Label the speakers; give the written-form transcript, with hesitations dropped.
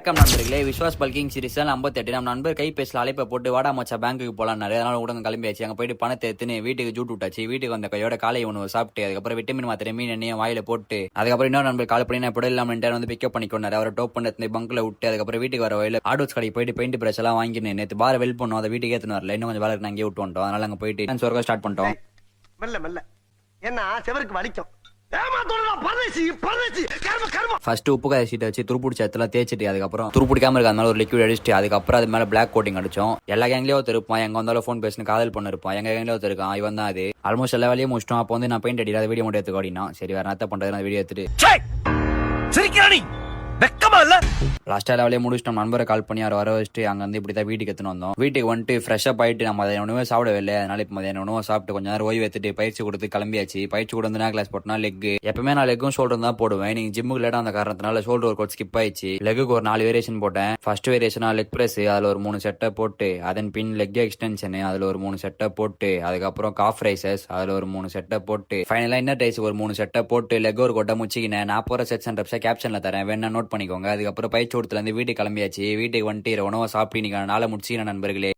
Speaker 1: வணக்கம் நண்பர்களே, Vishwas bulking series 58. நம்ம நண்பர் கைபேசியில் அழைப்பை போட்டு வாடா மச்சா பேங்க்குக்கு போலான்னாரு. அதனால உடனே கிளம்பியாச்சு. அங்கே போயிட்டு பணத்தை எடுத்துன்னு வீட்டுக்கு ஜூட் விட்டாச்சு. வீட்டுக்கு வந்த கையோட காலை உணவு சாப்பிட்டு அதுக்கப்புறம் விட்டமின் மாத்திரை மீன் எண்ணெயும் வாயில போட்டு அதுக்கப்புறம் இன்னொரு நண்பர் கால் பண்ணி நான் இப்படி இல்லாமல் வந்து பிக்கப் பண்ணிக்கொண்டாரு. அவரை டோப் பண்ணி பங்க்ல விட்டு அதுக்கப்புறம் வீட்டுக்கு வர வயல ஆர்டோஸ் கடைக்கு போயிட்டு பெயிண்ட் பிரஷ் எல்லாம் வாங்கினேன். நேற்று பார வெல் பண்ணோம், அதை வீட்டுக்கு ஏற்றுன்னு வரல. இன்னும் கொஞ்சம் வேலை அங்கேயே விட்டு வந்துட்டோம். அதனால அங்கே போயிட்டு சொர்க்கம் ஸ்டார்ட் பண்ணிட்டோம்.
Speaker 2: மெல்ல மெல்ல என்ன செவருக்கு வலிக்கும்.
Speaker 1: ஃபர்ஸ்ட் உப்பு காய சீட்டை வச்சு துருப்பிடிச்ச இடத்துல தேய்ச்சிட்டு அதுக்கப்புறம் துருப்பிடிக்காம இருக்க அதனால ஒரு லிக்விட் அடிச்சுட்டு அதுக்கப்புறம் அது மேல பிளாக் கோட்டிங் அடிச்சோம். எல்லா கேங்லயும் ஒருத்தர் இருப்பான், எங்க வந்தாலும் ஃபோன் பேசுன்னு காதல் பண்ண இருப்பான். எங்க கேங்லயும் ஒருத்தர் இருக்கான், இவன் தான் அது. ஆல்மோஸ்ட் எல்லா வேலையும் முடிச்சிட்டோம். அப்போ வந்து நான் பெயிண்ட் அடிக்கிற வீடியோ மட்டும் எடுத்துக்கோ அப்படின்னா சரி வேற என்ன பண்றது, நான் வீடியோ எடுத்துட்டு லாஸ்டா வேலையை முடிச்சிட்டோம். நண்பரை கால் பண்ணி அவர் வர வச்சுட்டு அங்க வந்து இப்படிதான் வீட்டுக்கு எடுத்துன்னு வந்தோம். வீட்டுக்கு வந்துட்டு ஃப்ரெஷ் அப் ஆயிட்டு நம்ம மதியான உணவே சாப்பிடவே இல்லை. அதனால இப்போ மதியான உணவை சாப்பிட்டு கொஞ்ச நேரம் ஓய்வு எடுத்துட்டு பயிற்சி கொடுத்து கிளம்பியாச்சு. பயிற்சி கூட வந்து கிளாஸ் போட்டோம்னா லெக் எப்பவுமே நான் லெக்கும் ஷோல்டர் தான் போடுவேன். நீங்க ஜிம்முக்கு லேட்டா அந்த காரணத்தினால ஷோல்டர் ஒர்க் அவுட் ஸ்கிப் ஆயிடுச்சு. லெக்குக்கு ஒரு 4 வேரியேஷன் போட்டேன். ஃபர்ஸ்ட் வேரியேஷனா லெக் பிரஸ், அதுல ஒரு 3 செட்டை போட்டு அதன் பின் லெக் எக்ஸ்டென்ஷன் அதுல ஒரு 3 செட்டை போட்டு அதுக்கப்புறம் காஃப் ரைசஸ் அதுல ஒரு 3 செட்டை போட்டு ஃபைனலா இன்னர் டைஸ் ஒரு 3 செட்டை போட்டு லெக் ஒரு கொட்டை முச்சிக்கினேன். நான் போற செட்ஸ் அண்ட் ரெப்ஸை கேப்ஷன்ல தரேன், வேணா நோட் பண்ணிக்கோங்க. அதுக்கப்புறம் பயிற்சி கொடுத்துல இருந்து வீட்டுக்கு கிளம்பியாச்சு. வீட்டுக்கு வந்துட்டு உணவை சாப்பிட்டு நீங்க நாளை முடிச்சுக்கிறேன் நண்பர்களே.